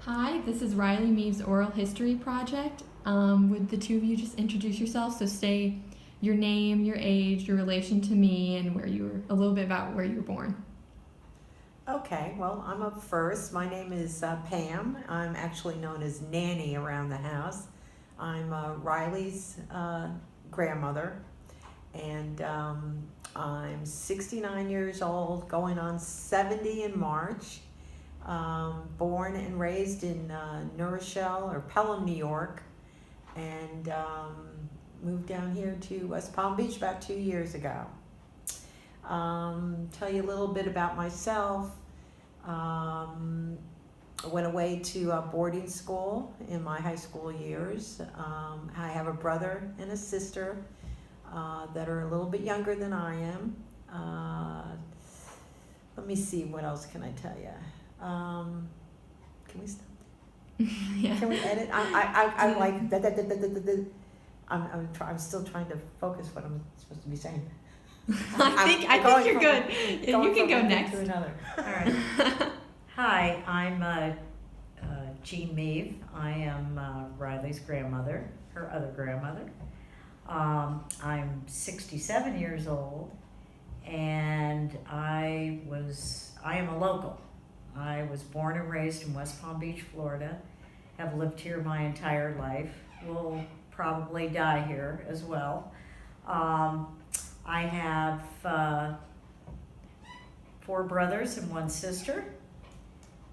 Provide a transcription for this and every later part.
Hi, this is Riley Meaves' Oral History Project. Would the two of you just introduce yourselves? So say your name, your age, your relation to me, and where you were, a little bit about where you were born. Okay, well, I'm up first. My name is Pam. I'm actually known as Nanny around the house. I'm Riley's grandmother, and I'm 69 years old, going on 70 in March. Born and raised in New Rochelle or Pelham, New York, and moved down here to West Palm Beach about 2 years ago. Tell you a little bit about myself. I went away to boarding school in my high school years. I have a brother and a sister that are a little bit younger than I am. Let me see, what else can I tell you? Can we stop? Yeah. Can we edit? I like that. I'm still trying to focus what I'm supposed to be saying. I think you're good. You can go next. To another. All right. Hi, I'm Jean Meave. I am Riley's grandmother, her other grandmother. I'm 67 years old, and I am a local. I was born and raised in West Palm Beach, Florida. Have lived here my entire life. Will probably die here as well. I have 4 brothers and 1 sister,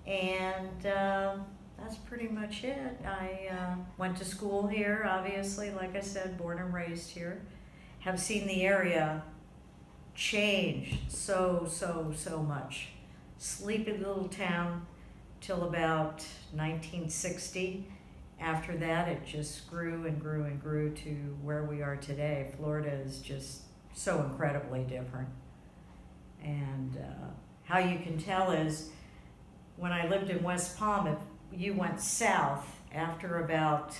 and that's pretty much it. I went to school here, obviously, like I said, born and raised here. Have seen the area change so much. Sleepy little town till about 1960. After that, it just grew and grew and grew to where we are today. Florida is just so incredibly different. And how you can tell is when I lived in West Palm, if you went south after about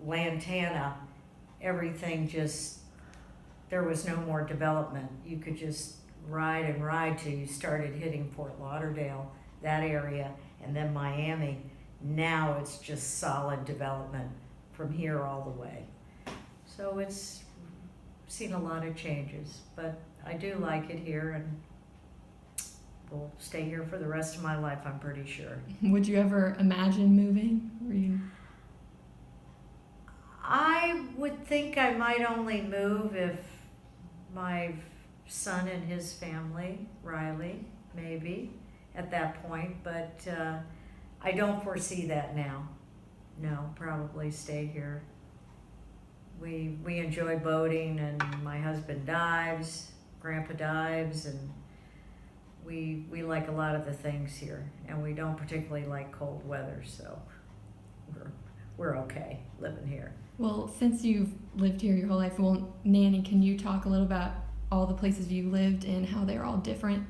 Lantana, everything just, there was no more development. You could just ride and ride till you started hitting Fort Lauderdale, that area, and then Miami. Now it's just solid development from here all the way. So it's seen a lot of changes, but I do like it here, and will stay here for the rest of my life, I'm pretty sure. Would you ever imagine moving? Were you? I would think I might only move if my son and his family, Riley, maybe, at that point, but I don't foresee that now. No, probably stay here. We enjoy boating, and my husband dives, Grandpa dives, and we like a lot of the things here, and we don't particularly like cold weather, so we're okay living here. Well, since you've lived here your whole life, well, Nanny, can you talk a little about all the places you lived and how they're all different?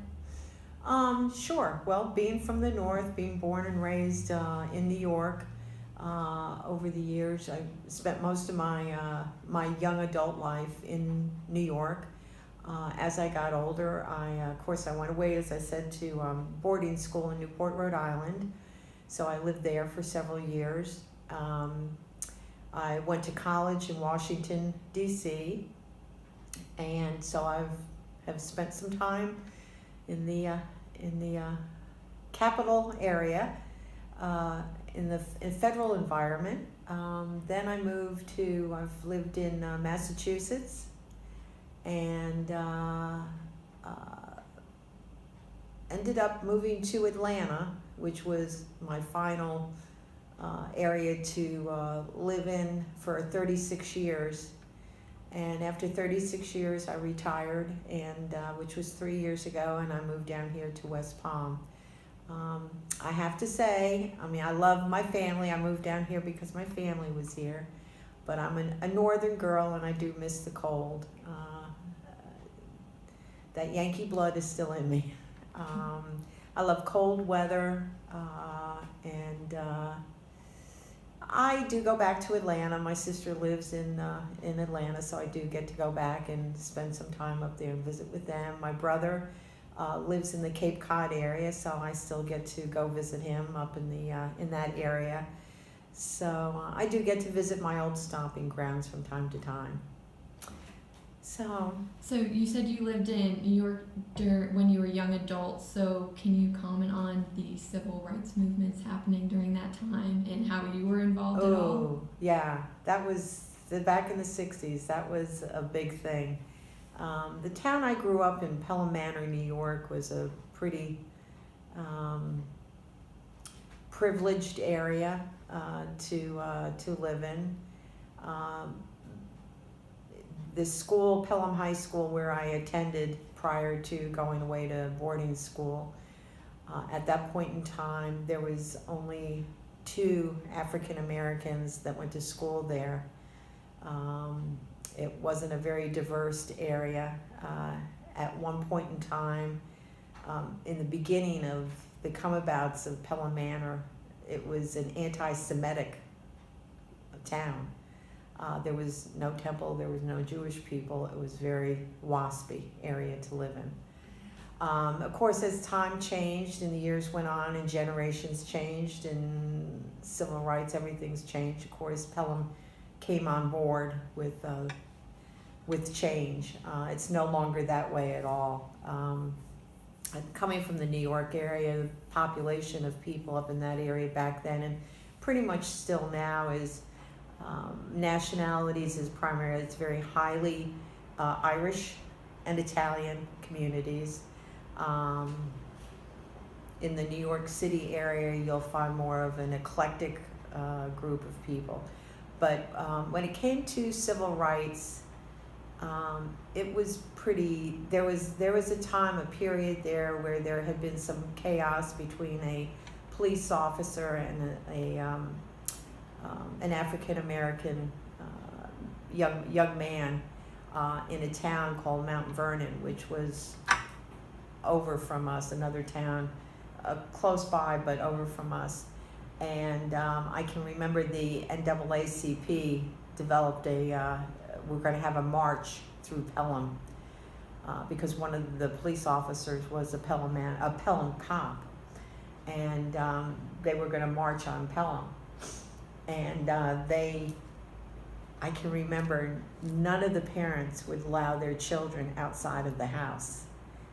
Sure. Well, being from the north, being born and raised in New York, over the years, I spent most of my young adult life in New York. As I got older, of course, I went away, as I said, to boarding school in Newport, Rhode Island. So I lived there for several years. I went to college in Washington, D.C., and so have spent some time in the capital area, in the federal environment. Then I moved I've lived in Massachusetts, and ended up moving to Atlanta, which was my final area to live in for 36 years. And after 36 years, I retired, and which was 3 years ago, and I moved down here to West Palm. I have to say, I mean, I love my family. I moved down here because my family was here, but I'm a northern girl, and I do miss the cold. That Yankee blood is still in me. I love cold weather, and I do go back to Atlanta. My sister lives in Atlanta, so I do get to go back and spend some time up there and visit with them. My brother lives in the Cape Cod area, so I still get to go visit him up in that area. So I do get to visit my old stomping grounds from time to time. So you said you lived in New York when you were a young adult. So can you comment on the civil rights movements happening during that time and how you were involved at all? Oh, yeah, that was back in the 60s. That was a big thing. The town I grew up in, Pelham Manor, New York, was a pretty privileged area to live in. The school, Pelham High School, where I attended prior to going away to boarding school, at that point in time, there was only 2 African Americans that went to school there. It wasn't a very diverse area. At one point in time, in the beginning of the come-abouts of Pelham Manor, it was an anti-Semitic town. There was no temple, there was no Jewish people. It was a very waspy area to live in. Of course, as time changed and the years went on and generations changed and civil rights, everything's changed. Of course, Pelham came on board with change. It's no longer that way at all. Coming from the New York area, the population of people up in that area back then and pretty much still now is nationalities is primary. It's very highly Irish and Italian communities. In the New York City area, you'll find more of an eclectic group of people. But when it came to civil rights, it was pretty. There was a time, a period there where there had been some chaos between a police officer and an African American young man in a town called Mount Vernon, which was over from us, another town close by, but over from us. And I can remember the NAACP developed we're going to have a march through Pelham because one of the police officers was a Pelham cop, and they were going to march on Pelham. And I can remember none of the parents would allow their children outside of the house.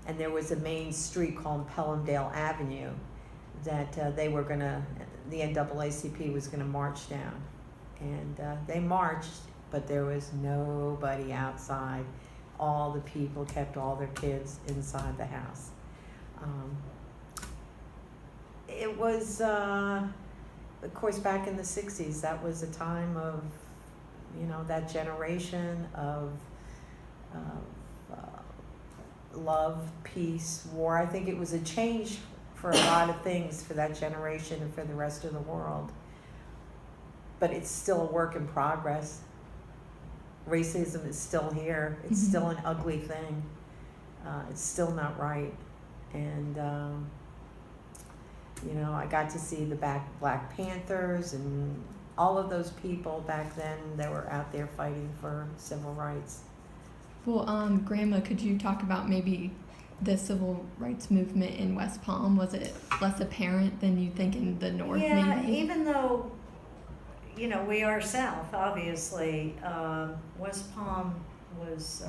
And there was a main street called Pelhamdale Avenue that the NAACP was going to march down. And they marched, but there was nobody outside. All the people kept all their kids inside the house. It was, of course, back in the 60s, that was a time of, that generation of love, peace, war. I think it was a change for a lot of things for that generation and for the rest of the world. But it's still a work in progress. Racism is still here. It's still an ugly thing. It's still not right. And, I got to see the Black Panthers and all of those people back then that were out there fighting for civil rights. Well, Grandma, could you talk about maybe the civil rights movement in West Palm? Was it less apparent than you think in the North? Yeah, maybe? even though, we are South, obviously. West Palm was,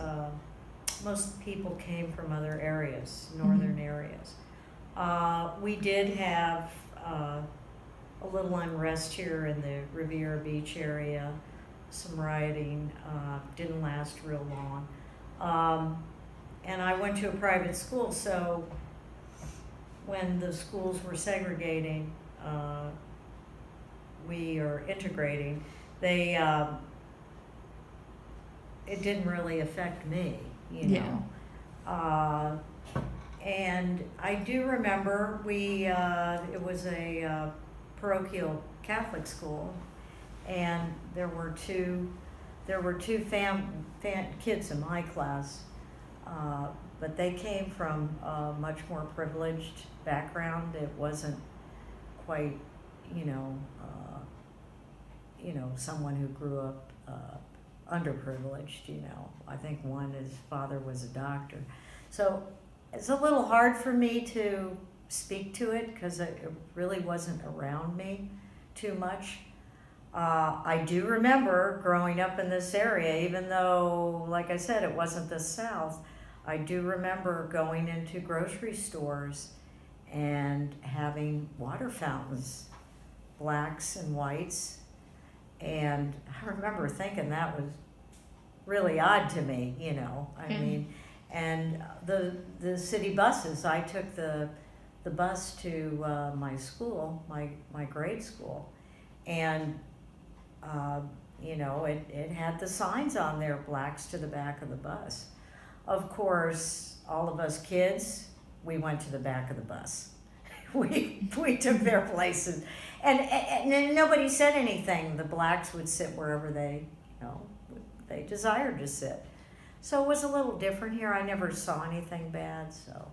most people came from other areas, northern areas. We did have a little unrest here in the Riviera Beach area. Some rioting, didn't last real long. And I went to a private school, so when the schools were segregating, we are integrating, it didn't really affect me, Yeah. And I do remember it was a parochial Catholic school, and there were two kids in my class, but they came from a much more privileged background. It wasn't quite, someone who grew up underprivileged. I think his father was a doctor, so it's a little hard for me to speak to it because it really wasn't around me too much. I do remember growing up in this area, even though, like I said, it wasn't the South. I do remember going into grocery stores and having water fountains, blacks and whites. And I remember thinking that was really odd to me, you know. I mean, and the city buses, I took the bus to my school, my grade school, and you know, it had the signs on there, blacks to the back of the bus. Of course, all of us kids, we went to the back of the bus. we took their places, and nobody said anything. The blacks would sit wherever they desired to sit. So it was a little different here. I never saw anything bad. So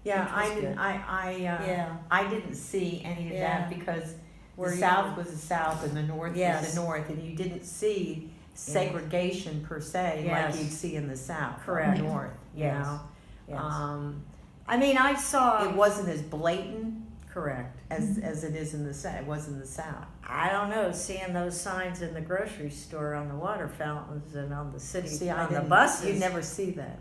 Yeah, which was I didn't. good. Yeah. I didn't see any of Yeah. that because Where the you South were. was the South and the North Yes. was the North, and you didn't see segregation per se Yes. like you'd see in the South, or Correct. the North. Yes. You know? Yes. I mean, I saw. It wasn't as blatant Correct. as it is in the South. It was in the South. I don't know, seeing those signs in the grocery store on the water fountains and on the city, See, I on the didn't. buses. You never see that.